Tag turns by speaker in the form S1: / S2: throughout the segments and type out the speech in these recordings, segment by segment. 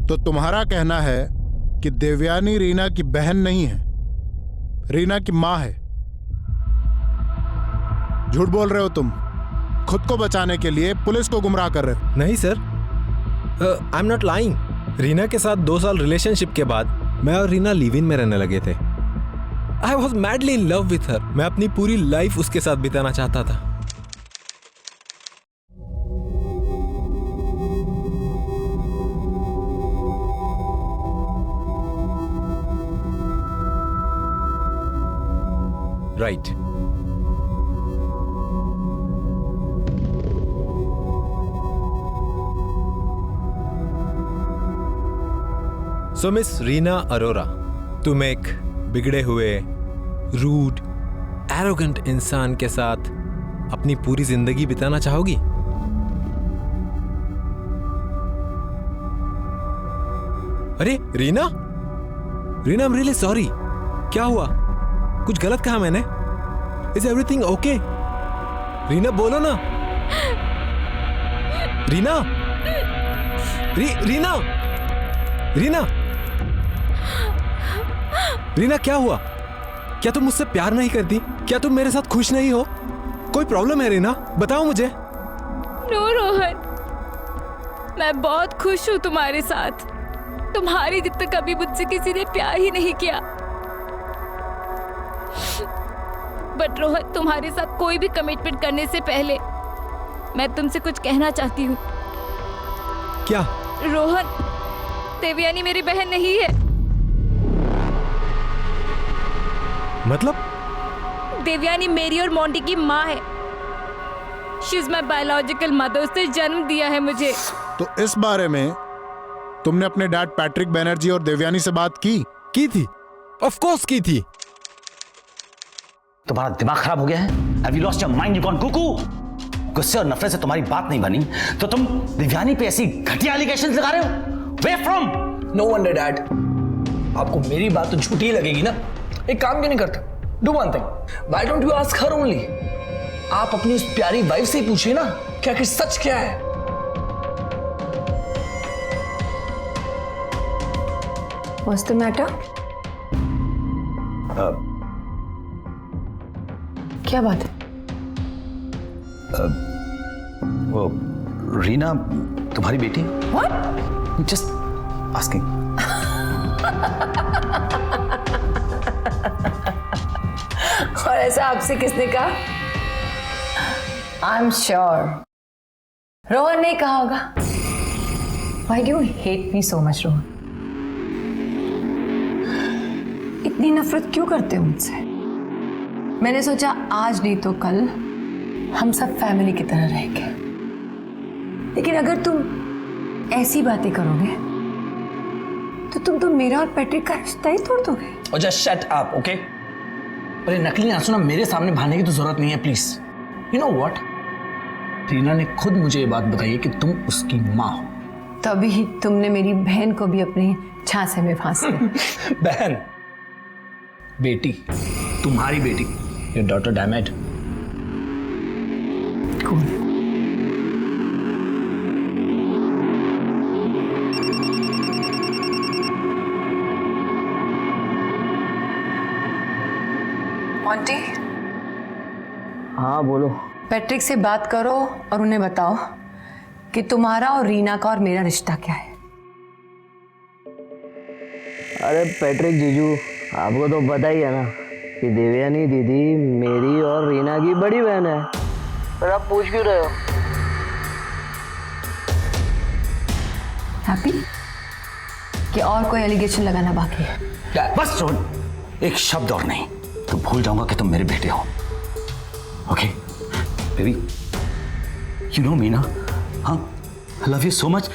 S1: तो तुम्हारा कहना है कि देवयानी रीना की बहन नहीं है, रीना की मां है। झूठ बोल रहे हो तुम। खुद को बचाने के लिए पुलिस को गुमराह कर रहे हो।
S2: नहीं sir, I am not lying. Reena के साथ 2 साल रिलेशनशिप के बाद मैं और रीना लिव इन में रहने लगे थे। I was madly in love with her. मैं अपनी पूरी लाइफ उसके साथ बिताना चाहता था। राइट। सो मिस रीना अरोरा, तुम एक बिगड़े हुए, रूड, एरोगेंट इंसान के साथ अपनी पूरी जिंदगी बिताना चाहोगी? अरे Reena, Reena I am really sorry. क्या हुआ? कुछ गलत कहा मैंने? Is everything okay? रीना बोलो ना। रीना, रीना, रीना, रीना क्या हुआ? क्या तुम मुझसे प्यार नहीं करती? क्या तुम मेरे साथ खुश नहीं हो? कोई प्रॉब्लम है रीना? बताओ मुझे।
S3: नो रोहन, मैं बहुत खुश हूँ तुम्हारे साथ। तुम्हारी जितना कभी मुझसे किसी ने प्यार ही नहीं किया। बट रोहन, तुम्हारे साथ कोई भी कमिटमेंट करने से पहले मैं तुमसे कुछ कहना चाहती हूँ।
S2: क्या?
S3: रोहन, देवयानी मेरी बहन नहीं है।
S2: मतलब?
S3: देवयानी मेरी और मोंटी की माँ है। She is my biological mother. उसने जन्म दिया है मुझे।
S1: तो इस बारे में तुमने अपने डैड पैट्रिक बैनर्जी और देवयानी से बात की?
S2: की थी, ऑफ कोर्स की थी।
S4: तुम्हारा दिमाग खराब हो गया है? Have you lost your mind, you gone cuckoo? गुस्से और नफरत से तुम्हारी बात नहीं बनी तो तुम देवयानी पे ऐसी घटिया एलिगेशंस लगा रहे हो? Where from?
S5: No wonder dad, आपको मेरी बात तो झूठी ही लगेगी ना। एक काम क्यों नहीं करते? Do one thing. Why don't you ask her only? आप अपनी उस प्यारी वाइफ से ही पूछिए ना कि आखिर सच क्या है।
S6: What's the matter? क्या बात है?
S4: वो रीना तुम्हारी बेटी?
S6: What?
S4: Just asking.
S6: और ऐसा आपसे किसने कहा? I'm sure रोहन ने कहा होगा। Why do you hate me so much, Rohan? इतनी नफरत क्यों करते हो मुझसे? मैंने सोचा आज नहीं तो कल हम सब फैमिली की तरह रहेंगे, लेकिन अगर तुम ऐसी बातें करोगे तो तुम तो मेरा और पैट्रिक का रिश्ता ही तोड़ दोगे।
S5: और जस्ट शट अप, ओके? पर ये नकली आंसू ना मेरे सामने बहाने की तो जरूरत नहीं है, please. You know what, Reena ने खुद मुझे ये बात बताई है कि तुम उसकी माँ हो।
S6: तभी ही तुमने मेरी बहन को भी अपनी झांसे में फांस दिया।
S5: बहन? बेटी, तुम्हारी बेटी, your daughter damned.
S6: Cool. Monty,
S4: हाँ बोलो।
S6: पैट्रिक से बात करो और उन्हें बताओ कि तुम्हारा और रीना का और मेरा रिश्ता क्या है।
S7: अरे पैट्रिक जीजू, आपको तो पता ही है ना कि देवयानी दीदी मेरी और रीना की बड़ी बहन है। पर आप पूछ क्यों रहे हो?
S6: हैप्पी कि और कोई एलिगेशन लगाना बाकी है?
S4: बस रोहन, एक शब्द और नहीं तो भूल जाऊंगा कि तुम मेरे बेटे हो। Okay baby, you know me ना? हाँ, I love you so much.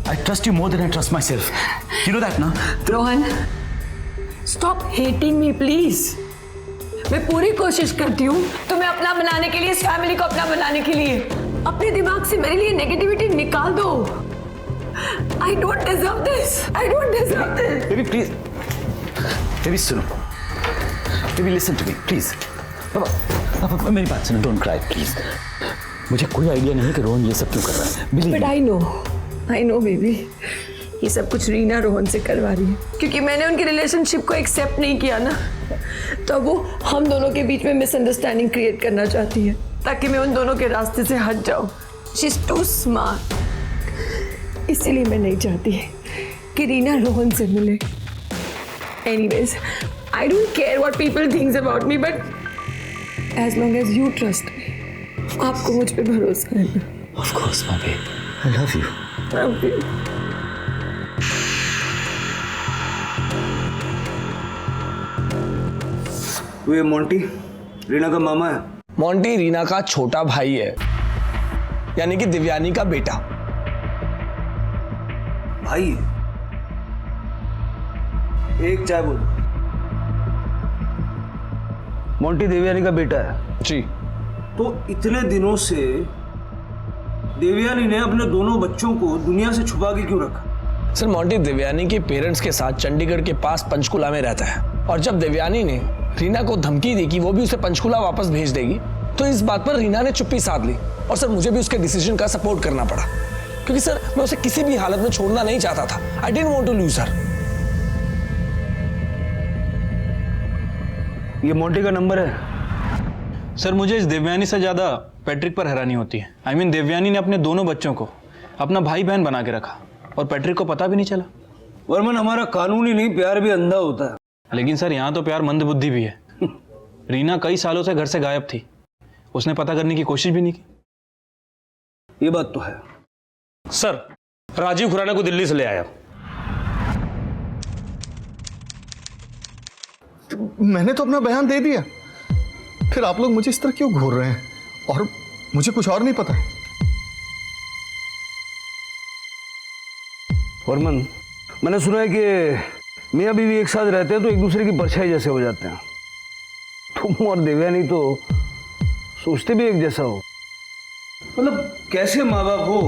S4: I trust you more than I trust myself. You know that ना?
S6: Rohan, stop hating me please. मैं पूरी कोशिश करती हूँ तुम्हें अपना बनाने के लिए, इस फैमिली को अपना बनाने के लिए। अपने दिमाग से मेरे लिए नेगेटिविटी निकाल दो। I don't deserve this, I don't deserve this.
S4: Baby please, baby सुनो, baby listen to me please. पापा मेरी बात सुनो, डोंट क्राई प्लीज। मुझे कोई आइडिया नहीं कि रोहन ये सब क्यों कर रहा है। Believe
S6: but I know baby, ये सब कुछ रीना रोहन से करवा रही है, क्योंकि मैंने उनकी रिलेशनशिप को एक्सेप्ट नहीं किया ना, तो वो हम दोनों के बीच में मिसअंडरस्टैंडिंग क्रिएट करना चाहती है ताकि मैं उन दोनों के रास्ते से हट जाऊं। शी इज टू स्मार्ट, इसीलिए मैं नहीं चाहती कि रीना रोहन से मिले। Anyways, I don't care what people thinks about me, but as long as you trust me, आपको मुझ पे भरोसा है ना?
S4: Of course, my babe. I love you.
S6: Love you.
S8: ये मोंटी रीना का मामा है।
S5: मोंटी रीना का छोटा भाई है, यानी कि दिव्यानी का बेटा।
S8: भाई एक चाय बोल। मोंटी देवयानी का बेटा है
S5: जी।
S8: तो इतने दिनों से देवयानी ने अपने दोनों बच्चों को दुनिया से छुपा के क्यों रखा?
S5: सर, मोंटी दिव्यानी के पेरेंट्स के साथ चंडीगढ़ के पास पंचकुला में रहता है, और जब दिव्यानी ने रीना को धमकी दी कि वो भी उसे पंचकुला वापस भेज देगी, तो इस बात पर रीना ने चुप्पी साध ली। और सर, मुझे भी उसके डिसीजन का सपोर्ट करना पड़ा, क्योंकि सर मैं उसे किसी भी हालत में छोड़ना नहीं चाहता था। I didn't want to lose her.
S8: ये मोंटी का नंबर है।
S9: सर, मुझे इस देवयानी से ज़्यादा पैट्रिक पर हैरानी होती है। I mean, देवयानी ने अपने दोनों बच्चों को अपना भाई बहन बना के रखा और पैट्रिक को पता भी नहीं चला।
S8: वर्मन, हमारा कानून ही नहीं, प्यार भी अंधा होता है।
S9: लेकिन सर, यहाँ तो प्यार मंदबुद्धि भी है। रीना कई सालों से घर से गायब थी, उसने पता करने की कोशिश भी नहीं की।
S8: ये बात तो है।
S10: सर, राजीव खुराना को दिल्ली से ले आया।
S1: मैंने तो अपना बयान दे दिया, फिर आप लोग मुझे इस तरह क्यों घूर रहे हैं? और मुझे कुछ और नहीं पता है।
S8: वर्मन, मैंने सुना है कि मियाँ बीवी एक साथ रहते हैं तो एक दूसरे की परछाई जैसे हो जाते हैं। तुम और देवयानी तो सोचते भी एक जैसा हो। मतलब कैसे माँ बाप हो,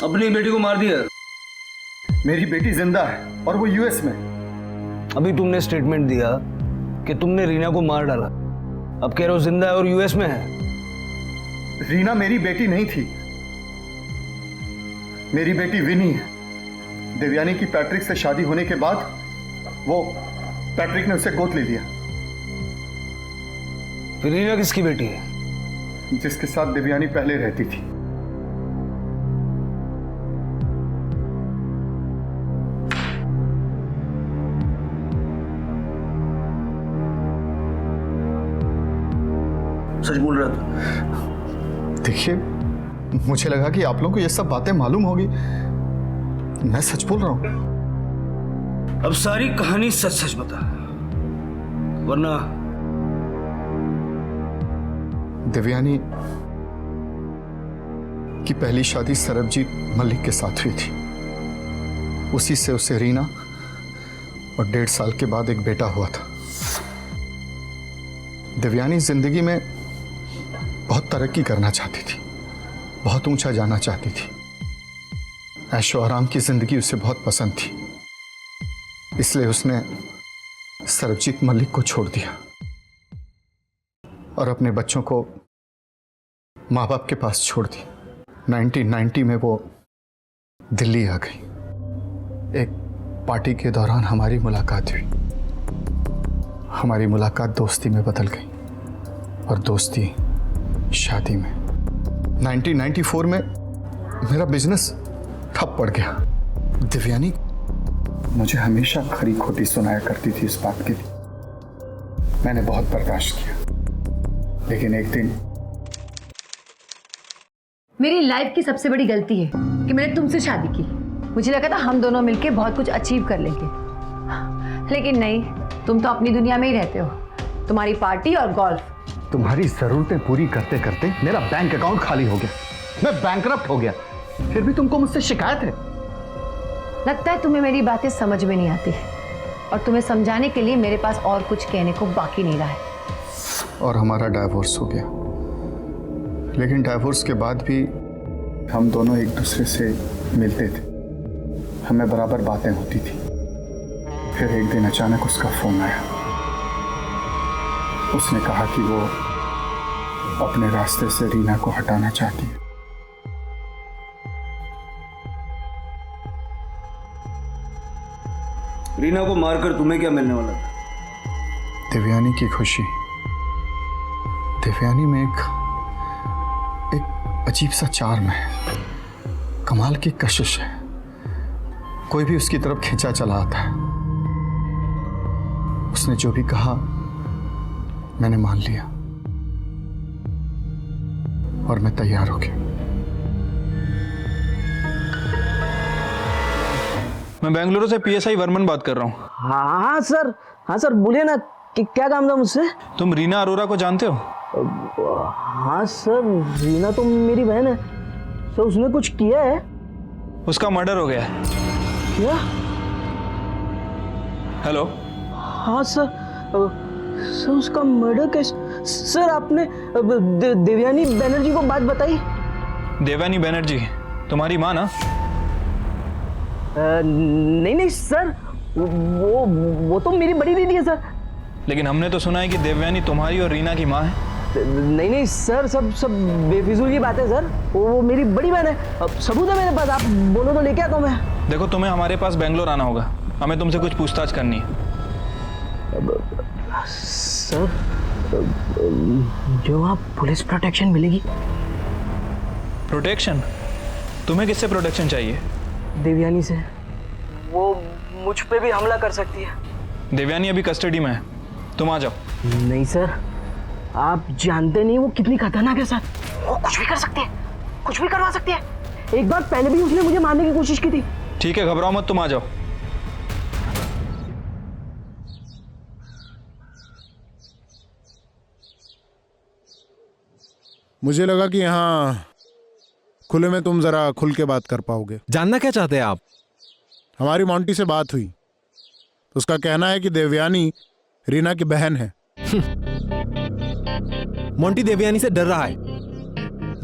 S8: अपनी बेटी को मार दिया।
S1: मेरी बेटी जिंदा है और वो यूएस में।
S8: अभी तुमने स्टेटमेंट दिया कि तुमने रीना को मार डाला, अब कह रहे हो जिंदा है और यूएस में है।
S1: रीना मेरी बेटी नहीं थी, मेरी बेटी विनी है। देवयानी की पैट्रिक से शादी होने के बाद वो पैट्रिक ने उसे गोद ले लिया।
S8: फिर रीना किसकी बेटी है?
S1: जिसके साथ देवयानी पहले रहती थी।
S8: सच बोल रहा था?
S1: देखिए, मुझे लगा कि आप लोगों को ये सब बातें मालूम होगी। मैं सच बोल रहा हूं।
S8: अब सारी कहानी सच सच बता, वरना
S1: देवयानी की पहली शादी सरबजीत मलिक के साथ हुई थी। उसी से उसे रीना और 1.5 साल के बाद एक बेटा हुआ था। देवयानी जिंदगी में बहुत तरक्की करना चाहती थी, बहुत ऊंचा जाना चाहती थी। ऐशो आराम की जिंदगी उसे बहुत पसंद थी, इसलिए उसने सरबजीत मलिक को छोड़ दिया और अपने बच्चों को माँ बाप के पास छोड़ दी। 1990 में वो दिल्ली आ गई। एक पार्टी के दौरान हमारी मुलाकात हुई। हमारी मुलाकात दोस्ती में बदल गई और दोस्ती शादी में। 1994 में मेरा बिजनेस ठप पड़ गया। दिव्यानी मुझे हमेशा खरी खोटी सुनाया करती थी इस बात के लिए। मैंने बहुत बर्दाश्त किया, लेकिन एक दिन
S6: मेरी लाइफ की सबसे बड़ी गलती है कि मैंने तुमसे शादी की। मुझे लगा था हम दोनों मिलके बहुत कुछ अचीव कर लेंगे, लेकिन नहीं, तुम तो अपनी दुनिया में ही रहते हो। तुम्हारी पार्टी और गोल्फ।
S1: तुम्हारी जरूरतें पूरी करते करते मेरा बैंक अकाउंट खाली हो गया, मैं बैंकरप्ट हो गया, फिर भी तुमको मुझसे शिकायत है।
S6: लगता है तुम्हें मेरी बातें समझ में नहीं आती और तुम्हें समझाने के लिए मेरे पास और कुछ कहने को बाकी नहीं रहा है।
S1: और हमारा डाइवोर्स हो गया, लेकिन डाइवोर्स के बाद भी हम दोनों एक दूसरे से मिलते थे, हमें बराबर बातें होती थी। फिर एक दिन अचानक उसका फोन आया। उसने कहा कि वो अपने रास्ते से रीना को हटाना चाहती है।
S8: रीना को मारकर तुम्हें क्या मिलने वाला था?
S1: देवयानी की खुशी। देवयानी में एक अजीब सा चार्म है, कमाल की कशिश है। कोई भी उसकी तरफ खींचा चला आता है। उसने जो भी कहा मैंने मान लिया और मैं तैयार हो गया।
S9: मैं बेंगलुरु से पीएसआई वर्मन बात कर रहा हूँ।
S7: हाँ सर बोलिए ना कि क्या काम था मुझसे?
S9: तुम रीना अरोरा को जानते हो?
S7: हाँ सर, रीना तो मेरी बहन है सर। उसने कुछ किया है?
S9: उसका मर्डर हो गया है।
S7: क्या?
S9: हेलो।
S7: हाँ सर, सर उसका मर्डर कैसे? सर आपने देवयानी बनर्जी को बात बताई?
S9: देवयानी बनर्जी तुम्हारी माँ ना?
S7: नहीं सर, वो तो मेरी बड़ी दीदी है सर।
S9: लेकिन हमने तो सुना है कि देवयानी तुम्हारी और रीना की माँ है।
S7: नहीं सर, सब बेफिजूल की बात है सर। वो मेरी बड़ी बहन है। अब सबूत है मेरे पास, आप बोलो तो लेके आता हूँ मैं।
S9: देखो, तुम्हें हमारे पास बेंगलोर आना होगा, हमें तुमसे कुछ पूछताछ करनी है।
S7: सर, जो आप पुलिस प्रोटेक्शन मिलेगी।
S9: प्रोटेक्शन? तुम्हें किससे प्रोटेक्शन चाहिए?
S7: देवयानी से। वो मुझ पे भी हमला कर सकती है।
S9: देवयानी अभी कस्टडी में है, तुम आ जाओ।
S7: नहीं सर, आप जानते नहीं वो कितनी खतरनाक है सर। वो कुछ भी कर सकती है, कुछ भी करवा सकती है। एक बार पहले भी उसने मुझे मारने की कोशिश की थी।
S9: ठीक है, घबराओ मत, तुम आ जाओ।
S11: मुझे लगा कि यहाँ खुले में तुम जरा खुल के बात कर पाओगे।
S2: जानना क्या चाहते हैं आप?
S11: हमारी मोंटी से बात हुई तो उसका कहना है कि देवयानी रीना की बहन है।
S2: मोंटी देवयानी से डर रहा है,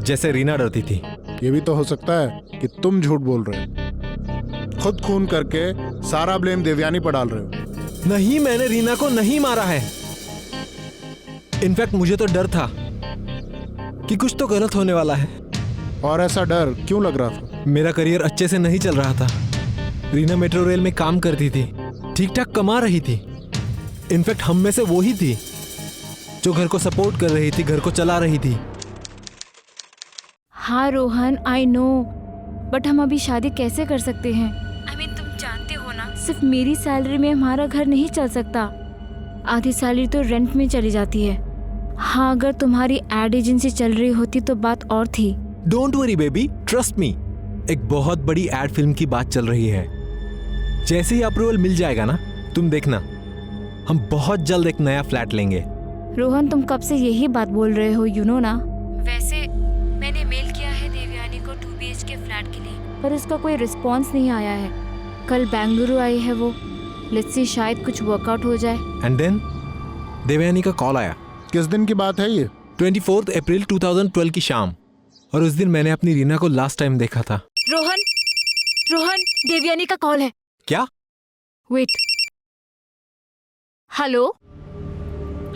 S2: जैसे रीना डरती थी।
S11: ये भी तो हो सकता है कि तुम झूठ बोल रहे हो, खुद खून करके सारा ब्लेम देवयानी पर डाल रहे हो।
S2: नहीं, मैंने रीना को नहीं मारा है। इनफैक्ट मुझे तो डर था कि कुछ तो गलत होने वाला है।
S11: और ऐसा डर क्यों लग रहा था?
S2: मेरा करियर अच्छे से नहीं चल रहा था। रीना मेट्रो रेल में काम करती थी, ठीक ठाक कमा रही थी। इनफैक्ट हम में से वो ही थी जो घर को सपोर्ट कर रही थी, घर को चला रही थी।
S3: हाँ रोहन, आई नो, बट हम अभी शादी कैसे कर सकते हैं? I mean, तुम जानते हो ना, सिर्फ मेरी सैलरी में हमारा घर नहीं चल सकता। आधी सैलरी तो रेंट में चली जाती है। हाँ, अगर तुम्हारी एड एजेंसी चल रही होती तो बात और थी।
S2: Don't worry baby, trust me. एक बहुत बड़ी एड फिल्म की बात चल रही है। जैसे ही अप्रूवल मिल जाएगा ना, तुम देखना, हम बहुत जल्द एक नया फ्लैट लेंगे।
S3: रोहन, तुम कब से यही बात बोल रहे हो, यू नो ना। वैसे मैंने मेल किया है देवयानी को 2 BHK फ्लैट के लिए, पर उसका कोई रिस्पॉन्स नहीं आया है। कल बेंगलुरु आई है वो। लेट्स सी, शायद कुछ वर्कआउट हो जाए।
S2: एंड देन देवयानी का कॉल आया।
S11: किस दिन की बात है ये?
S2: 24 अप्रैल 2012 की शाम। और उस दिन मैंने अपनी रीना को लास्ट टाइम देखा था।
S3: रोहन, देवयानी का कॉल है।
S2: क्या?
S3: Wait. Hello.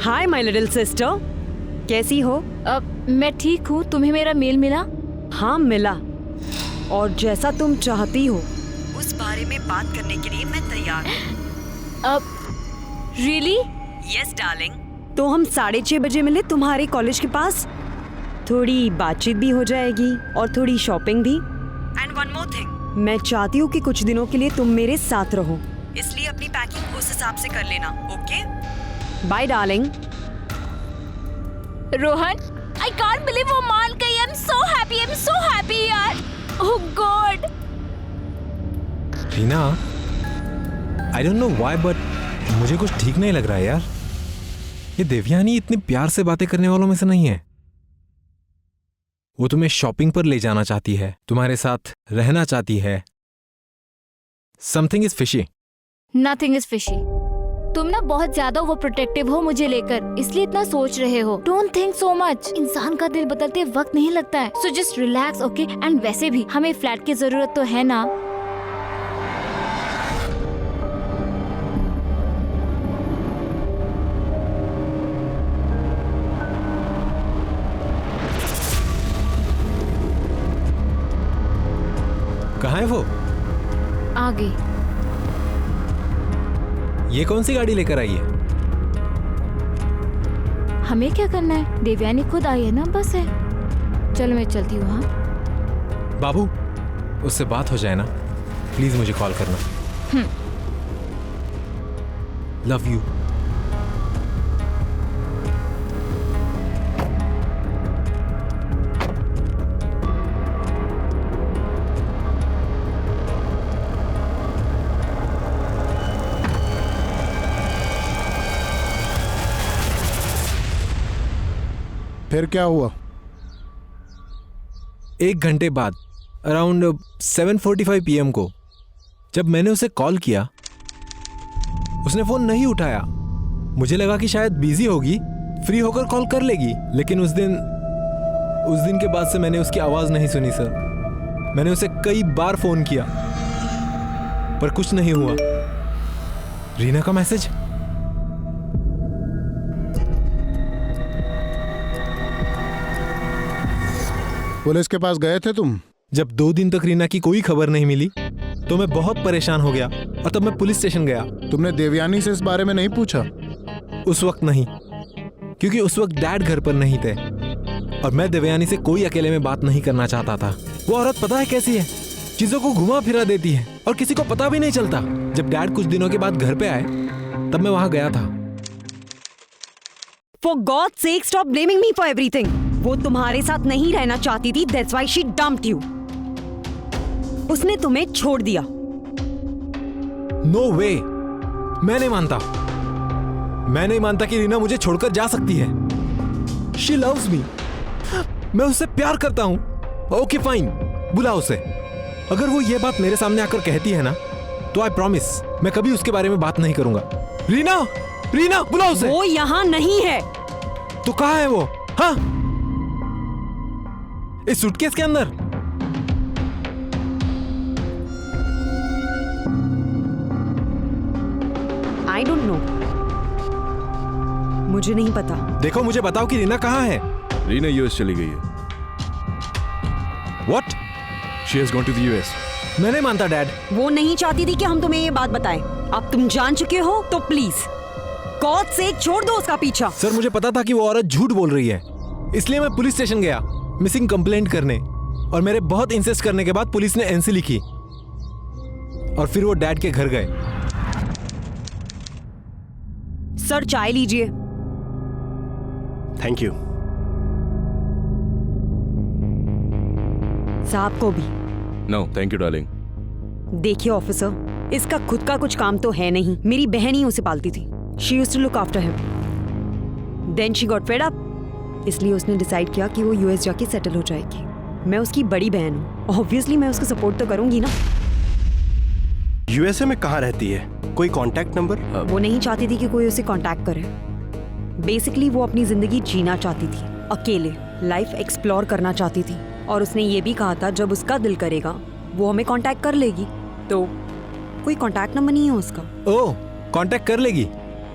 S12: Hi my little sister, कैसी हो?
S3: मैं ठीक हूँ। तुम्हें मेरा मेल मिला?
S12: हाँ मिला, और जैसा तुम चाहती हो उस बारे में बात करने के लिए मैं तैयार हूँ।
S3: रियली?
S12: Yes darling. तो हम 6:30 बजे मिले तुम्हारे कॉलेज के पास। थोड़ी बातचीत भी हो जाएगी और थोड़ी शॉपिंग भी। एंड वन मोर थिंग, मैं चाहती हूँ कि कुछ दिनों के लिए तुम मेरे साथ रहो, इसलिए अपनी पैकिंग उस हिसाब से कर लेना। Okay, bye darling.
S3: Rohan, I can't believe वो मान गई। आई एम सो हैप्पी यार। Oh God.
S2: Reena, I don't know why but मुझे कुछ ठीक नहीं लग रहा है यार। ये देवयानी इतनी प्यार से बातें करने वालों में से नहीं है। वो तुम्हें शॉपिंग पर ले जाना चाहती है, तुम्हारे साथ रहना चाहती है। Something is fishy.
S3: Nothing is fishy. तुम ना बहुत ज्यादा वो प्रोटेक्टिव हो मुझे लेकर, इसलिए इतना सोच रहे हो। Don't think so much. इंसान का दिल बदलते वक्त नहीं लगता है। So just relax, okay? And वैसे भी हमें फ्लैट की जरूरत तो है ना।
S2: कहाँ है वो?
S3: आगे।
S2: ये कौन सी गाड़ी लेकर आई है?
S3: हमें क्या करना है, देवयानी खुद आई है ना, बस है। चलो मैं चलती हूँ। हाँ
S2: बाबू, उससे बात हो जाए ना, प्लीज मुझे कॉल करना। Love you.
S11: फिर क्या हुआ?
S2: 1 घंटे बाद अराउंड 7:45 PM को जब मैंने उसे कॉल किया, उसने फोन नहीं उठाया। मुझे लगा कि शायद बिजी होगी, फ्री होकर कॉल कर लेगी। लेकिन उस दिन के बाद से मैंने उसकी आवाज नहीं सुनी सर। मैंने उसे कई बार फोन किया पर कुछ नहीं हुआ। रीना का मैसेज?
S11: पुलिस के पास गए थे तुम?
S2: जब 2 दिन तक रीना की कोई खबर नहीं मिली तो मैं बहुत परेशान हो गया और तब मैं पुलिस स्टेशन गया।
S11: तुमने देवयानी से इस बारे में नहीं पूछा?
S2: उस वक्त नहीं, क्योंकि उस वक्त डैड घर पर नहीं थे और मैं देवयानी से कोई अकेले में बात नहीं करना चाहता था। वो औरत पता है कैसी है, चीजों को घुमा फिरा देती है और किसी को पता भी नहीं चलता। जब डैड कुछ दिनों के बाद घर पे आए तब मैं वहां गया था।
S12: For God's sake, stop blaming me for everything. वो तुम्हारे साथ नहीं रहना चाहती थी, that's why she dumped you. उसने तुम्हें छोड़ दिया।
S2: No way! मैं नहीं मानता कि रीना मुझे छोड़कर जा सकती है। She loves me. मैं उससे प्यार करता हूं। ओके फाइन, बुला उसे। अगर वो ये बात मेरे सामने आकर कहती है ना, तो आई प्रॉमिस मैं कभी उसके बारे में बात नहीं करूंगा। रीना, बुला उसे।
S12: वो यहाँ नहीं है।
S2: तो कहाँ है वो? हाँ, इस सूटकेस के अंदर।
S12: आई डोंट नो, मुझे नहीं पता।
S2: देखो, मुझे बताओ कि रीना कहाँ है?
S13: रीना यूएस चली गई है।
S2: What?
S13: She has gone to the US.
S2: मैं नहीं मानता डैड।
S12: वो नहीं चाहती थी कि हम तुम्हें ये बात बताएं। अब तुम जान चुके हो तो प्लीज गॉड से छोड़ दो उसका पीछा।
S2: सर, मुझे पता था कि वो औरत झूठ बोल रही है, इसलिए मैं पुलिस स्टेशन गया मिसिंग कंप्लेंट करने, और मेरे बहुत इंसिस्ट करने के बाद पुलिस ने एनसी लिखी और फिर वो डैड के घर गए।
S12: सर, चाय लीजिए।
S13: Thank you.
S12: साहब को भी।
S13: No thank you darling.
S12: देखिए ऑफिसर, इसका खुद का कुछ काम तो है नहीं। मेरी बहन ही उसे पालती थी। She used to look after him. Then she got fed up, इसलिए उसने डिसाइड किया कि वो यूएस जाके सेटल हो जाएगी। मैं उसकी बड़ी बहन हूँ, ऑब्वियसली मैं उसको सपोर्ट तो करूंगी ना।
S13: यूएसए में कहाँ रहती है? कोई कांटेक्ट नंबर?
S12: वो नहीं चाहती थी कि कोई उसे कांटेक्ट करे। बेसिकली वो अपनी जिंदगी जीना चाहती थी, अकेले लाइफ एक्सप्लोर करना चाहती थी। और उसने ये भी कहा था जब उसका दिल करेगा वो हमें कांटेक्ट कर लेगी। तो कोई कांटेक्ट नंबर नहीं है उसका।
S2: ओह, कांटेक्ट कर लेगी?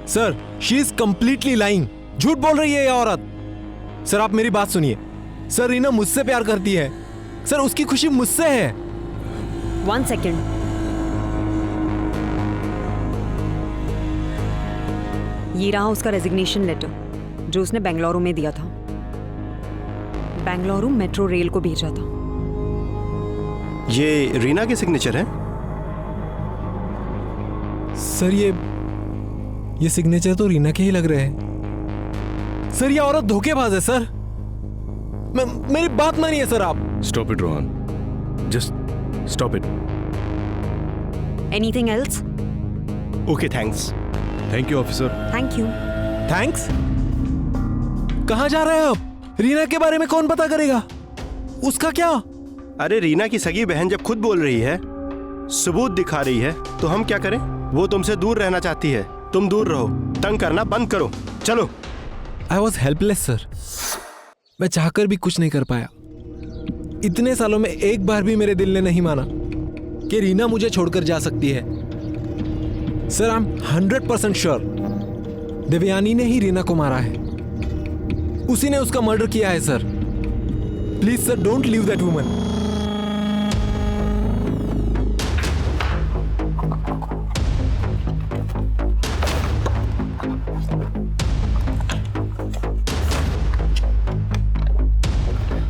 S2: Sir, she is completely lying. झूठ बोल रही है ये औरत। सर, आप मेरी बात सुनिए। सर, रीना मुझसे प्यार करती है। सर, उसकी खुशी मुझसे है।
S12: 1 सेकेंड। ये रहा उसका रेजिग्नेशन लेटर जो उसने बेंगलुरु में दिया था। बेंगलुरु मेट्रो रेल को भेजा था।
S13: ये रीना के सिग्नेचर है?
S2: सर, ये सिग्नेचर तो रीना के ही लग रहे हैं। सर, ये औरत धोखेबाज है सर। मेरी बात मानिए सर आप।
S13: Stop it Rohan, just stop it.
S12: Anything else?
S13: Okay thanks. Thank you officer.
S12: Thank you.
S2: Thanks? कहाँ जा रहे हैं आप? रीना के बारे में कौन पता करेगा? उसका क्या?
S13: अरे रीना की सगी बहन जब खुद बोल रही है, सबूत दिखा रही है, तो हम क्या करें? वो तुमसे दूर रहना चाहती है, तुम दूर रहो। तंग करना बंद करो, चलो।
S2: I was helpless sir. मैं चाहकर भी कुछ नहीं कर पाया। इतने सालों में एक बार भी मेरे दिल ने नहीं माना कि रीना मुझे छोड़कर जा सकती है। Sir, I am 100% sure Devyani ने ही रीना को मारा है। उसी ने उसका मर्डर किया है sir. Please sir, don't leave that woman.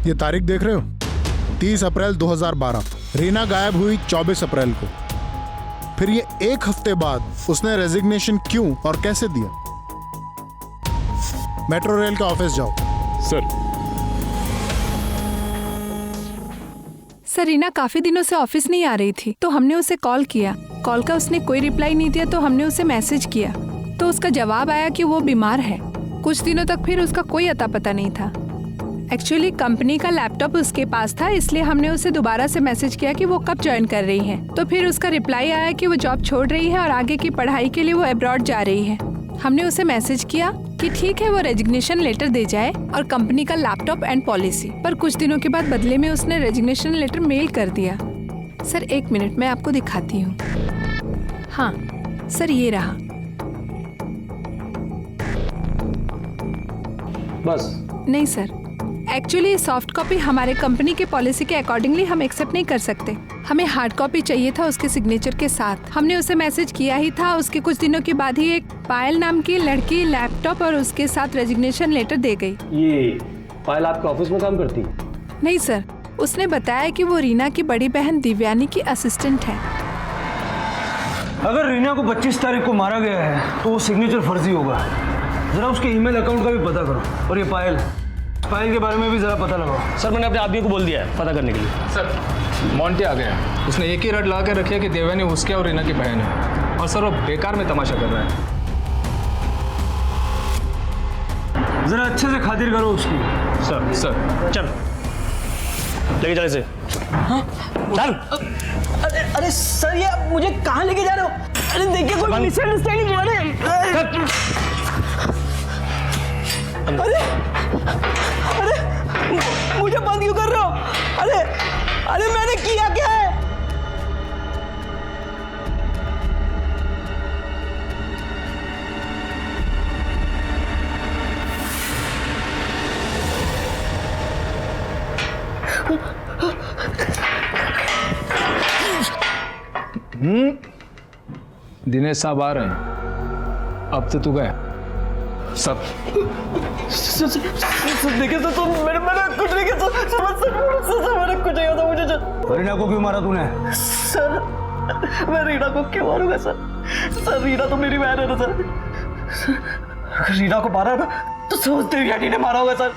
S11: ये तारीख देख रहे हो? 30 अप्रैल 2012। रीना गायब हुई 24 अप्रैल को। फिर ये एक हफ्ते बाद उसने रेजिग्नेशन क्यों और कैसे दिया? मेट्रो रेल का ऑफिस जाओ।
S14: सर, रीना काफी दिनों से ऑफिस नहीं आ रही थी, तो हमने उसे कॉल किया। कॉल का उसने कोई रिप्लाई नहीं दिया, तो हमने उसे मैसेज किया, तो उसका जवाब आया कि वो बीमार है। कुछ दिनों तक फिर उसका कोई अता पता नहीं था। एक्चुअली कंपनी का लैपटॉप उसके पास था, इसलिए हमने उसे दोबारा से मैसेज किया कि वो कब ज्वाइन कर रही है। तो फिर उसका रिप्लाई आया कि वो जॉब छोड़ रही है और आगे की पढ़ाई के लिए वो अब्रॉड जा रही है। हमने उसे मैसेज किया कि ठीक है, वो रेजिग्नेशन लेटर दे जाए और कंपनी का लैपटॉप एंड पॉलिसी। पर कुछ दिनों के बाद बदले में उसने रेजिग्नेशन लेटर मेल कर दिया। सर, 1 मिनट, मैं आपको दिखाती हूँ। हाँ सर, ये रहा।
S5: बस?
S14: नहीं सर, एक्चुअली सॉफ्ट कॉपी हमारे कंपनी के पॉलिसी के अकॉर्डिंगली हम एक्सेप्ट नहीं कर सकते। हमें हार्ड कॉपी चाहिए था उसके सिग्नेचर के साथ। हमने उसे मैसेज किया ही था। उसके कुछ दिनों के बाद ही एक पायल नाम की लड़की लैपटॉप और उसके साथ रेजिग्नेशन लेटर दे गई।
S5: ये पायल आपके ऑफिस में काम करती है?
S14: नहीं सर, उसने बताया कि वो रीना की बड़ी बहन दिव्यानी की असिस्टेंट है।
S8: अगर रीना को 25 तारीख को मारा गया है तो वो सिग्नेचर फर्जी होगा। जरा उसके ईमेल अकाउंट का भी पता करो। और ये पायल के बारे में भी जरा पता लगाओ।
S10: सर, मैंने अपने आदमी को बोल दिया है पता करने के लिए।
S5: सर, मोंटी आ गया। उसने एक ही रट ला के रखी है कि देवयानी उसके और रीना की बहन है, और सर वो बेकार में तमाशा कर रहा है।
S8: जरा अच्छे से खातिर करो उसकी।
S10: सर चल, लेके चले से। चल।
S5: अरे सर, ये आप मुझे कहाँ लेके जा रहे हो? अरे देखिए, कोई मिसअंडरस्टैंडिंग हो रही है। अरे मुझे बंद क्यों कर रहे हो? अरे मैंने किया क्या है? दिनेश साहब आ रहे हैं। अब तो तू गया। सर देखिए सर, मैंने कुछ नहीं किया सर, मैंने कुछ नहीं होता मुझे।
S8: रीना को क्यों मारा तूने?
S5: सर, मैं रीना को क्यों मारूंगा सर? रीना तो मेरी बहन है ना सर। रीना को मारा ना तो सोच देवयानी ने मारा होगा सर।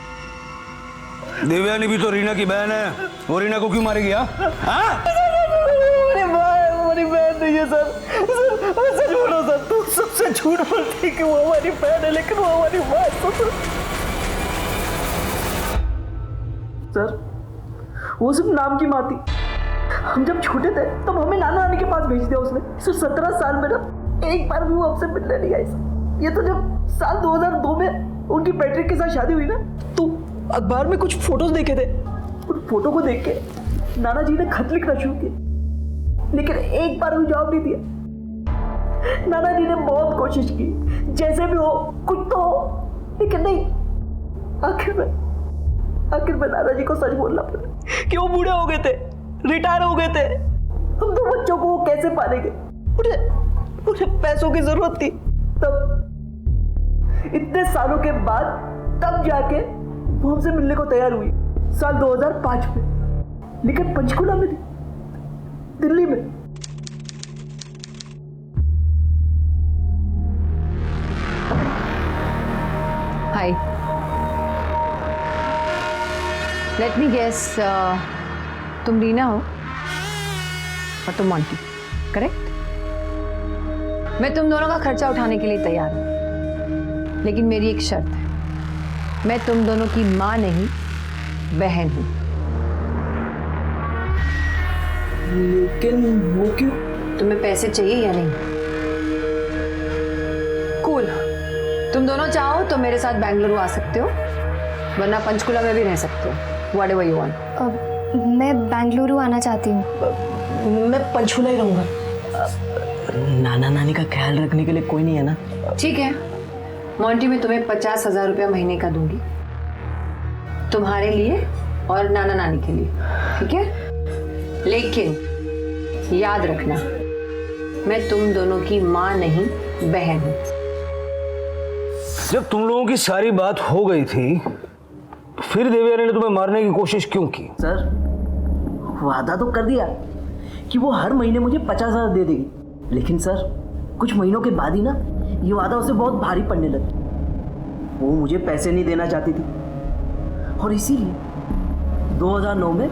S8: देवयानी भी तो रीना की बहन है, वो रीना को क्यों मारेगी?
S5: हमारी बहन नहीं है सर। सच बोलो सर, तुम सबसे झूठ बोलती कि वो हमारी बहन है, लेकिन वो हमारी माँ है सर। वो सिर्फ नाम की माँ थी। हम जब छोटे थे तब हमें नाना नानी के पास भेज दिया उसने। सिर्फ 17 साल में ना एक बार भी वो हमसे मिलने नहीं आई सर। ये तो जब साल 2002 में उनकी पैट्रिक के साथ शादी हुई ना, तो अखबार में कुछ फोटोज देखे थे। उन फोटो को देख के नाना जी ने खत लिखना शुरू किया, लेकिन एक बार भी जवाब नहीं दिया। नाना जी ने बहुत कोशिश की, जैसे भी हो कुछ तो हो, लेकिन नहीं। आखिर में नाना जी को सच बोलना पड़ा कि वो बूढ़े हो गए थे, रिटायर हो गए थे। हम दो बच्चों को वो कैसे पालेंगे? उन्हें पैसों की जरूरत थी। तब इतने सालों के बाद तब जाके वो हमसे मिलने को तैयार हुई, साल 2005 में, लेकिन पंचकुला में, दिल्ली में।
S6: हाय, लेट मी गेस, तुम रीना हो और तुम मोंटी, करेक्ट? मैं तुम दोनों का खर्चा उठाने के लिए तैयार हूं, लेकिन मेरी एक शर्त है। मैं तुम दोनों की मां नहीं, बहन हूं।
S5: लेकिन वो क्यों?
S6: तुम्हें पैसे चाहिए या नहीं? कूल, तुम दोनों चाहो तो मेरे साथ बेंगलुरु आ सकते हो, वरना पंचकुला में भी रह सकते हो। Whatever you want.
S3: मैं बेंगलुरु आना चाहती हूँ।
S5: मैं पंचकुला ही रहूंगा। नाना नानी का ख्याल रखने के लिए कोई नहीं है ना?
S6: ठीक है, मोंटी मैं तुम्हें 50,000 रुपया महीने का दूंगी, तुम्हारे लिए और नाना नानी के लिए, ठीक है? लेकिन याद रखना, मैं तुम दोनों की माँ नहीं, बहन हूँ।
S8: जब तुम लोगों की सारी बात हो गई थी तो फिर देवयानी ने तुम्हें मारने की कोशिश क्यों की?
S7: सर वादा तो कर दिया कि वो हर महीने मुझे 50,000 दे देगी, लेकिन सर कुछ महीनों के बाद ही ना ये वादा उसे बहुत भारी पड़ने लगा। वो मुझे पैसे नहीं देना चाहती थी और इसीलिए 2009 में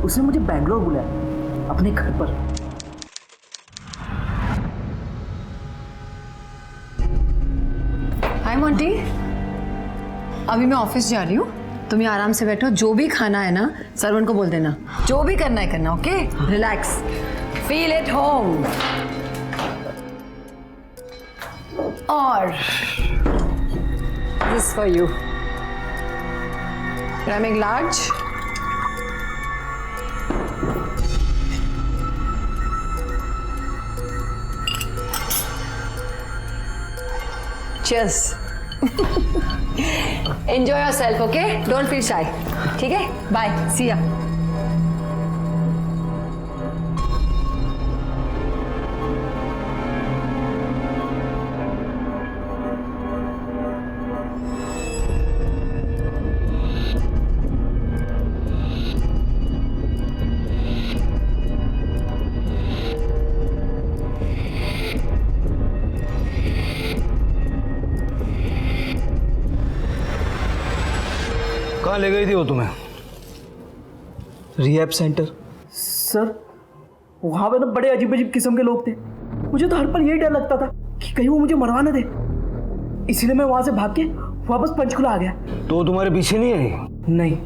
S7: उसने मुझे बैंगलोर बुलाया अपने घर पर।
S6: हाय मोंटी, अभी मैं ऑफिस जा रही हूँ, तुम ये आराम से बैठो, जो भी खाना है ना सर्वेंट को बोल देना, जो भी करना है करना, okay? Relax, feel at home. और this for you, can I make large? Cheers. Enjoy yourself, okay? Don't feel shy. ठीक है? Bye. See ya.
S8: कहाँ ले गई थी वो तुम्हें?
S5: Rehab centre. सर वहाँ पे ना बड़े अजीब अजीब किस्म के लोग थे, मुझे तो हर पल यही डर लगता था कि कहीं वो मुझे मरवा ना दे, इसीलिए मैं वहाँ से भाग के वापस पंचकुला आ गया।
S8: तो तुम्हारे पीछे नहीं आई?
S5: नहीं।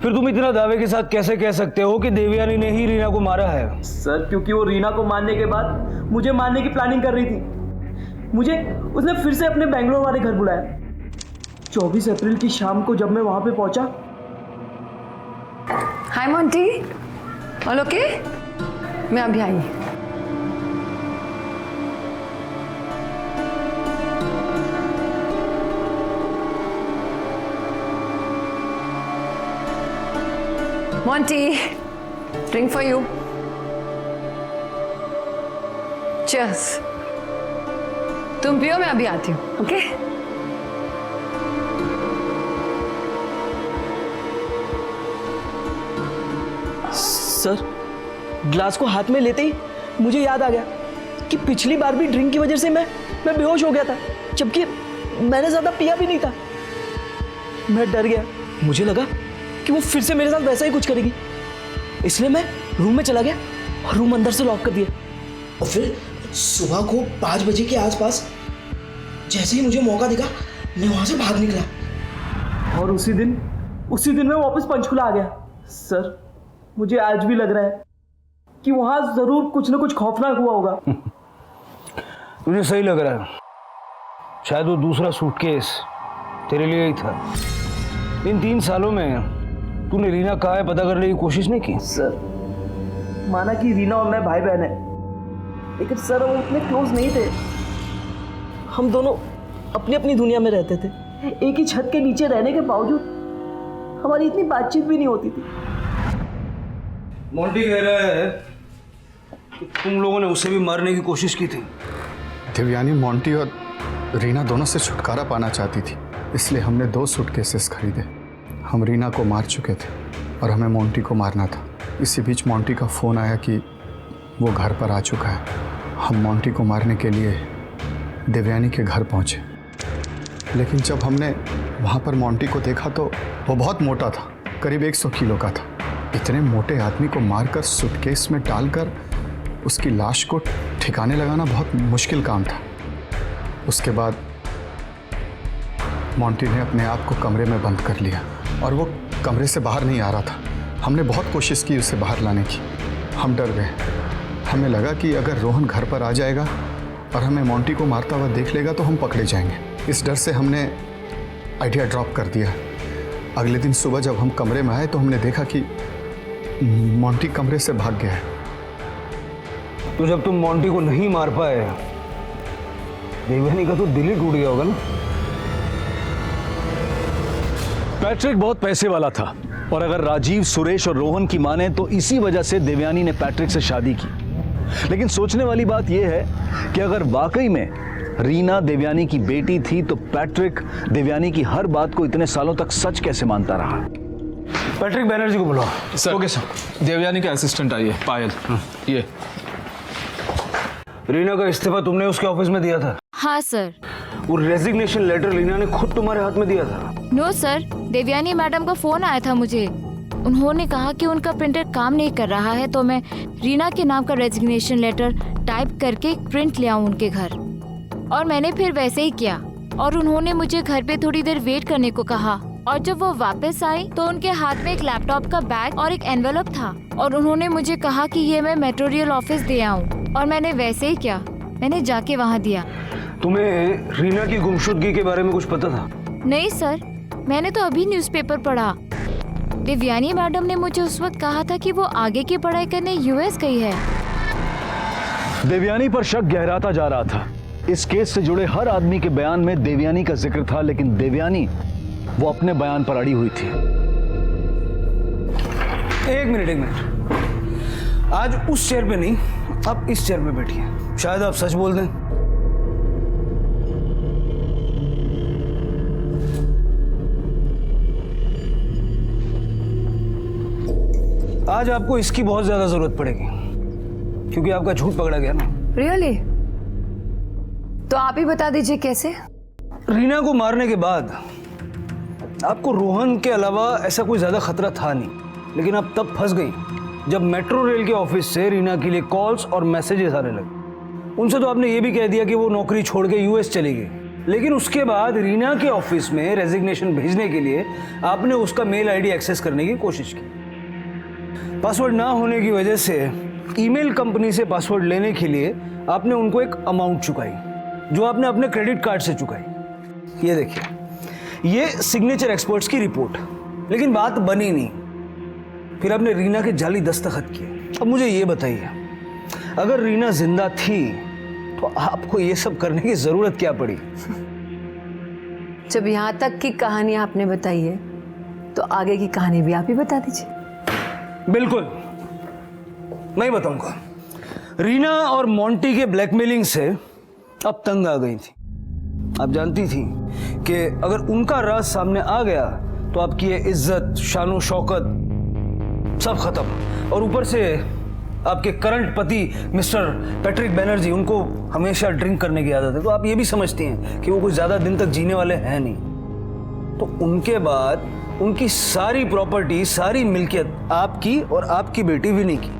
S8: फिर तुम इतना दावे के साथ कैसे कह सकते हो कि देवयानी ने ही रीना को मारा है?
S5: सर क्योंकि वो रीना को मारने के बाद मुझे मारने की प्लानिंग कर रही थी। मुझे उसने फिर से अपने बैंगलोर वाले घर बुलाया। 24 अप्रैल की शाम को जब मैं वहां पे पहुंचा।
S6: Hi Monty, all okay? मैं अभी आई। Monty, drink for you. Cheers. तुम पियो, मैं अभी आती हूँ, ओके?
S5: सर ग्लास को हाथ में लेते ही मुझे याद आ गया कि पिछली बार भी ड्रिंक की वजह से मैं बेहोश हो गया था, जबकि मैंने ज्यादा पिया भी नहीं था। मैं डर गया, मुझे लगा कि वो फिर से मेरे साथ वैसा ही कुछ करेगी, इसलिए मैं रूम में चला गया और रूम अंदर से लॉक कर दिया। और फिर सुबह को 5 बजे के आसपास जैसे ही मुझे मौका दिखा मैं वहां से भाग निकला और उसी दिन मैं वापस पंचकुला आ गया। सर मुझे आज भी लग रहा है कि वहां जरूर कुछ ना कुछ खौफनाक हुआ होगा।
S8: मुझे सही लग रहा है, शायद वो दूसरा सूटकेस तेरे लिए ही था। इन 3 सालों में तूने रीना कहाँ है पता करने की कोशिश नहीं की?
S5: सर माना कि रीना और मैं भाई बहन है, लेकिन सर वो उतने क्लोज नहीं थे। हम दोनों अपनी अपनी दुनिया में रहते थे, एक ही छत के नीचे रहने के बावजूद हमारी इतनी बातचीत भी नहीं होती थी।
S8: मोंटी कह रहा है कि तुम लोगों ने उसे भी मारने की कोशिश की थी।
S1: देवयानी मोंटी और रीना दोनों से छुटकारा पाना चाहती थी, इसलिए हमने 2 सूटकेसेस खरीदे। हम रीना को मार चुके थे और हमें मोंटी को मारना था। इसी बीच मोंटी का फ़ोन आया कि वो घर पर आ चुका है। हम मोंटी को मारने के लिए देवयानी के घर पहुँचे, लेकिन जब हमने वहाँ पर मोंटी को देखा तो वो बहुत मोटा था, करीब 100 किलो का था। इतने मोटे आदमी को मारकर सूटकेस में डालकर उसकी लाश को ठिकाने लगाना बहुत मुश्किल काम था। उसके बाद मोंटी ने अपने आप को कमरे में बंद कर लिया और वो कमरे से बाहर नहीं आ रहा था। हमने बहुत कोशिश की उसे बाहर लाने की। हम डर गए, हमें लगा कि अगर रोहन घर पर आ जाएगा और हमें मोंटी को मारता हुआ देख लेगा तो हम पकड़े जाएंगे। इस डर से हमने आइडिया ड्रॉप कर दिया। अगले दिन सुबह जब हम कमरे में आए तो हमने देखा कि मोंटी कमरे से भाग गया है।
S8: तो जब तुम मोंटी को नहीं मार पाए, देवयानी का तो दिल ही टूट गया होगा ना?
S15: पैट्रिक बहुत पैसे वाला था और अगर राजीव, सुरेश और रोहन की माने तो इसी वजह से देवयानी ने पैट्रिक से शादी की। लेकिन सोचने वाली बात यह है कि अगर वाकई में रीना देवयानी की बेटी थी तो पैट्रिक देवयानी की हर बात को इतने सालों तक सच कैसे मानता रहा?
S8: पैट्रिक बैनर्जी को बुलाओ।
S2: Sir okay sir. देवयानी का असिस्टेंट आई है, पायल। ये
S8: रीना का इस्तीफा तुमने उसके ऑफिस में दिया था?
S3: हाँ सर।
S8: वो रेजिग्नेशन लेटर रीना ने खुद तुम्हारे हाथ में दिया था?
S3: नो सर, देवयानी मैडम का फोन आया था मुझे। उन्होंने कहा कि उनका प्रिंटर काम नहीं कर रहा है, तो मैं रीना के नाम का रेजिग्नेशन लेटर टाइप करके प्रिंट ले आऊं उनके घर। और मैंने फिर वैसे ही किया और उन्होंने मुझे घर पे थोड़ी देर वेट करने को कहा। और जब वो वापस आई तो उनके हाथ में एक लैपटॉप का बैग और एक एनवेलप था और उन्होंने मुझे कहा कि ये मैं मेट्रो रेल ऑफिस दे आऊं। और मैंने वैसे ही किया, मैंने जाके वहाँ दिया।
S8: तुम्हें रीना की गुमशुदगी के बारे में कुछ पता था?
S3: नहीं सर, मैंने तो अभी न्यूज़पेपर पढ़ा। देवयानी मैडम ने मुझे उस वक्त कहा था कि वो आगे की पढ़ाई करने यूएस गई है।
S15: देवयानी पर शक गहराता जा रहा था। इस केस से जुड़े हर आदमी के बयान में देवयानी का जिक्र था, लेकिन देवयानी वो अपने बयान पर अड़ी हुई थी।
S8: एक मिनट। आज उस चेयर पे नहीं, अब इस चेयर पे बैठिए। शायद आप सच बोल दें। आज आपको इसकी बहुत ज्यादा जरूरत पड़ेगी क्योंकि आपका झूठ पकड़ा गया ना।
S6: रियली? तो आप ही बता दीजिए कैसे।
S8: रीना को मारने के बाद आपको रोहन के अलावा ऐसा कोई ज्यादा खतरा था नहीं, लेकिन आप तब फंस गई जब मेट्रो रेल के ऑफिस से रीना के लिए कॉल्स और मैसेजेस आने लगे। उनसे तो आपने ये भी कह दिया कि वो नौकरी छोड़ के यूएस चली गई, लेकिन उसके बाद रीना के ऑफिस में रेजिग्नेशन भेजने के लिए आपने उसका मेल आईडी एक्सेस करने की कोशिश की। पासवर्ड ना होने की वजह से ईमेल कंपनी से पासवर्ड लेने के लिए आपने उनको एक अमाउंट चुकाई, जो आपने अपने क्रेडिट कार्ड से चुकाई। ये देखिए, ये सिग्नेचर एक्सपर्ट्स की रिपोर्ट। लेकिन बात बनी नहीं, फिर आपने रीना के जाली दस्तखत किए। अब मुझे ये बताइए, अगर रीना जिंदा थी तो आपको ये सब करने की जरूरत क्या पड़ी?
S6: जब यहाँ तक की कहानी आपने बताई है तो आगे की कहानी भी आप ही बता दीजिए।
S8: बिल्कुल, मैं ही बताऊंगा। रीना और मोंटी के ब्लैकमेलिंग से अब तंग आ गई थी। आप जानती थी कि अगर उनका राज सामने आ गया तो आपकी ये इज्जत, शान और शौकत सब खत्म। और ऊपर से आपके करंट पति मिस्टर पैट्रिक बैनर्जी, उनको हमेशा ड्रिंक करने की आदत है, तो आप ये भी समझती हैं कि वो कुछ ज्यादा दिन तक जीने वाले हैं नहीं। तो उनके बाद उनकी सारी प्रॉपर्टी, सारी मिल्कियत आपकी और आपकी बेटी विनी की।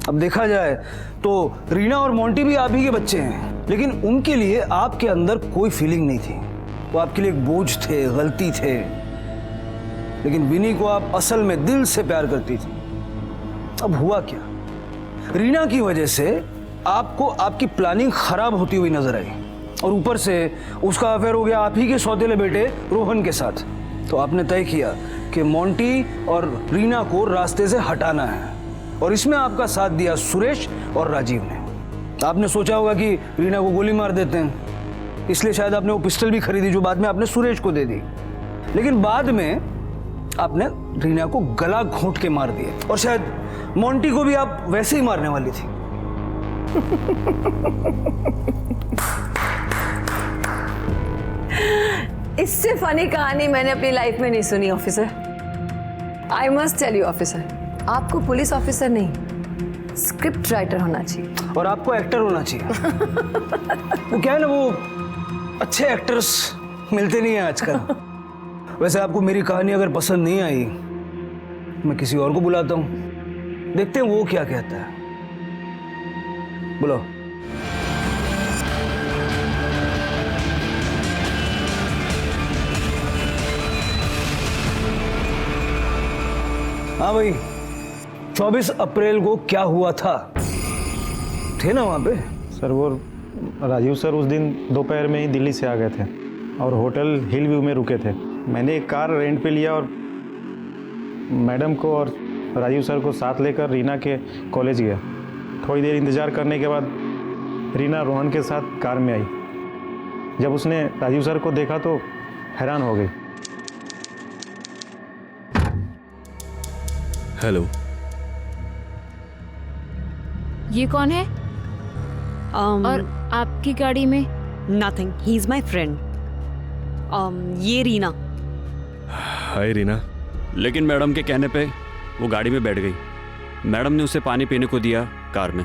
S8: अब देखा जाए तो रीना और मोंटी भी आप ही के बच्चे हैं, लेकिन उनके लिए आपके अंदर कोई फीलिंग नहीं थी। वो आपके लिए एक बोझ थे, गलती थे। लेकिन विनी को आप असल में दिल से प्यार करती थी। अब हुआ क्या, रीना की वजह से आपको आपकी प्लानिंग खराब होती हुई नजर आई, और ऊपर से उसका अफेयर हो गया आप ही के सौतेले बेटे रोहन के साथ। तो आपने तय किया कि मोंटी और रीना को रास्ते से हटाना है, और इसमें आपका साथ दिया सुरेश और राजीव ने। आपने सोचा होगा कि रीना को गोली मार देते हैं, इसलिए शायद आपने वो पिस्टल भी खरीदी जो बाद में आपने सुरेश को दे दी। लेकिन बाद में आपने रीना को गला घोंट के मार दिया, और शायद मोंटी को भी आप वैसे ही मारने वाली थी।
S6: इससे फनी कहानी मैंने अपनी लाइफ में नहीं सुनी officer. I must tell you officer, आपको पुलिस ऑफिसर नहीं, स्क्रिप्ट राइटर होना चाहिए।
S8: और आपको एक्टर होना चाहिए। वो क्या है ना, वो अच्छे एक्टर्स मिलते नहीं हैं आजकल। वैसे आपको मेरी कहानी अगर पसंद नहीं आई, मैं किसी और को बुलाता हूँ, देखते हैं वो क्या कहता है। बोलो। हाँ भाई, 24 अप्रैल को क्या हुआ था? थे ना वहाँ पे?
S9: सर वो राजीव सर उस दिन दोपहर में ही दिल्ली से आ गए थे और होटल हिल व्यू में रुके थे। मैंने एक कार रेंट पे लिया और मैडम को और राजीव सर को साथ लेकर रीना के कॉलेज गया। थोड़ी देर इंतज़ार करने के बाद रीना रोहन के साथ कार में आई। जब उसने राजीव सर को देखा तो हैरान हो गई।
S2: हेलो,
S3: ये कौन है? और आपकी गाड़ी में
S12: nothing, he is my friend. ये रीना।
S16: हाय रीना।
S17: लेकिन मैडम के कहने पे वो गाड़ी में बैठ गई। मैडम ने उसे पानी पीने को दिया कार में,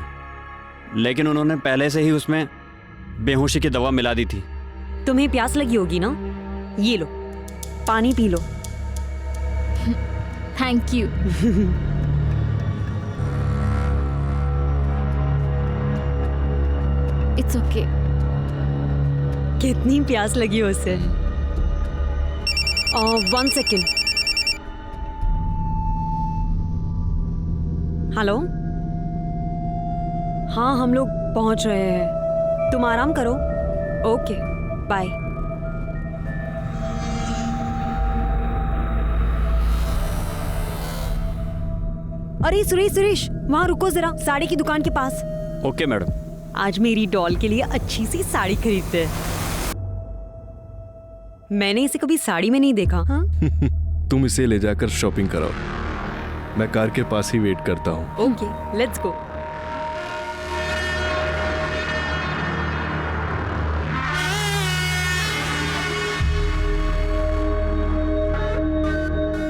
S17: लेकिन उन्होंने पहले से ही उसमें बेहोशी की दवा मिला दी थी।
S12: तुम्हें प्यास लगी होगी ना, ये लो पानी P low.
S3: Thank you. It's okay.
S12: कितनी प्यास लगी हो उसे। 1 सेकेंड। हेलो, हाँ हम लोग पहुंच रहे हैं, तुम आराम करो। Okay bye. अरे सुरेश, वहां रुको जरा, साड़ी की दुकान के पास।
S17: Okay madam.
S12: आज मेरी डॉल के लिए अच्छी सी साड़ी खरीदते हैं। मैंने इसे कभी साड़ी में नहीं देखा। हाँ?
S16: तुम इसे ले जाकर शॉपिंग कराओ, मैं कार के पास ही वेट करता हूँ।
S12: Okay let's go.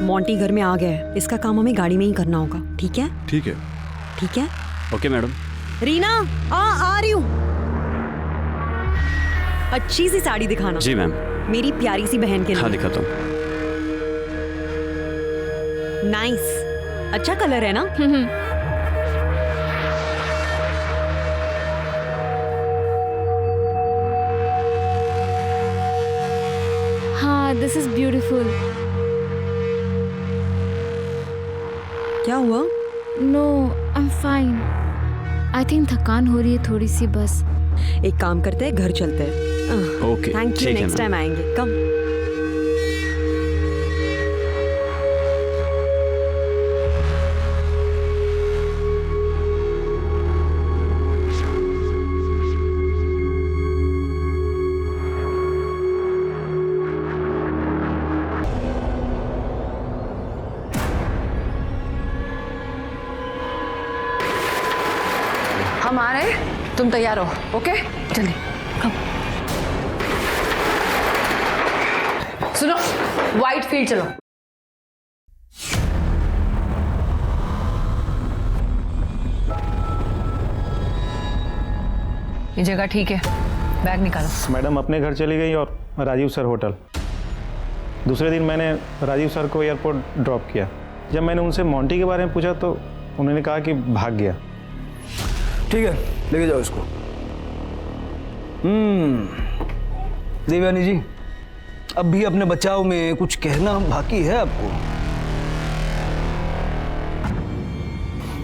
S12: मोंटी घर में आ गया है, इसका काम हमें गाड़ी में ही करना होगा। ठीक है?
S16: ठीक है।
S12: ठीक है।
S17: Okay madam.
S12: रीना आ रही हूँ। अच्छी सी साड़ी दिखाना।
S17: जी मैम।
S12: मेरी प्यारी सी बहन के लिए।
S17: हाँ दिखाता हूँ।
S12: नाइस, अच्छा कलर है ना?
S3: हाँ, दिस इज ब्यूटीफुल।
S12: क्या हुआ?
S3: No, I am fine. I think थकान हो रही है थोड़ी सी बस।
S12: एक काम करते हैं, घर चलते हैं।
S17: ओके,
S12: थैंक यू,
S17: ठीक है
S12: नेक्स्ट टाइम आएंगे। कम।
S6: हम आ रहे हैं, तुम तैयार हो। ओके जल्दी कम। सुनो, व्हाइट फील्ड चलो। ये जगह ठीक है, बैग निकालो।
S9: मैडम अपने घर चली गई और राजीव सर होटल। दूसरे दिन मैंने राजीव सर को एयरपोर्ट ड्रॉप किया। जब मैंने उनसे मोंटी के बारे में पूछा तो उन्होंने कहा कि भाग गया।
S8: ठीक है, लेके जाओ इसको। देवयानी जी, अब भी अपने बचाव में कुछ कहना बाकी है आपको?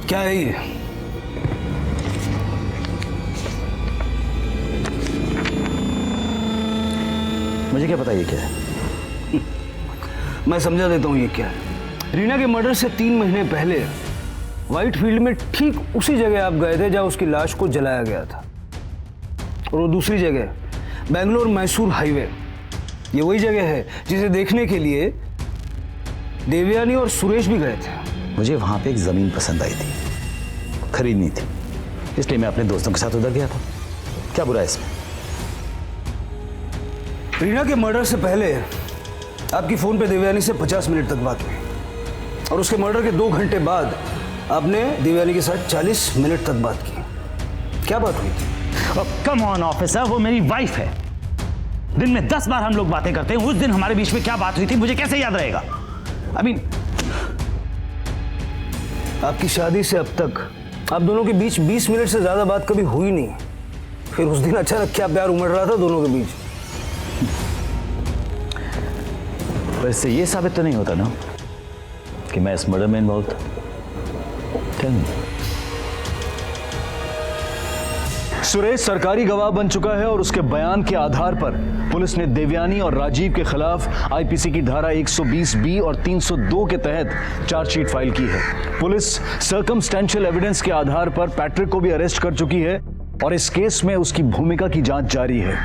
S8: क्या है ये?
S4: मुझे क्या पता ये क्या है?
S8: मैं समझा देता हूँ ये क्या है। रीना के मर्डर से 3 महीने पहले व्हाइट फील्ड में ठीक उसी जगह आप गए थे जहां उसकी लाश को जलाया गया था। और वो दूसरी जगह बेंगलोर मैसूर हाईवे, ये वही जगह है जिसे देखने के लिए देवयानी और सुरेश भी गए थे।
S4: मुझे वहां पे एक जमीन पसंद आई थी, खरीदनी थी, इसलिए मैं अपने दोस्तों के साथ उधर गया था। क्या बुरा है इसमें?
S8: रीना के मर्डर से पहले आपकी फोन पे देवयानी से 50 मिनट तक बात हुई और उसके मर्डर के 2 घंटे बाद आपने देवयानी के साथ 40 मिनट तक बात की। क्या बात हुई थी?
S4: कम ऑन ऑफिसर, वो मेरी वाइफ है। दिन में 10 बार हम लोग बातें करते हैं। उस दिन हमारे बीच में क्या बात हुई थी मुझे कैसे याद रहेगा? आई मीन,
S8: आपकी शादी से अब तक आप दोनों के बीच 20 मिनट से ज्यादा बात कभी हुई नहीं। फिर उस दिन अचानक क्या प्यार उमड़ रहा था दोनों के बीच?
S4: वैसे ये साबित तो नहीं होता ना कि मैं इस मर्डर में इन्वॉल्व था।
S15: सुरेश सरकारी गवाह बन चुका है और उसके बयान के आधार पर पुलिस ने देवयानी और राजीव के खिलाफ आईपीसी की धारा 120B और 302 के तहत चार्जशीट फाइल की है। पुलिस सर्कमस्टेंशियल एविडेंस के आधार पर पैट्रिक को भी अरेस्ट कर चुकी है और इस केस में उसकी भूमिका की जांच जारी है।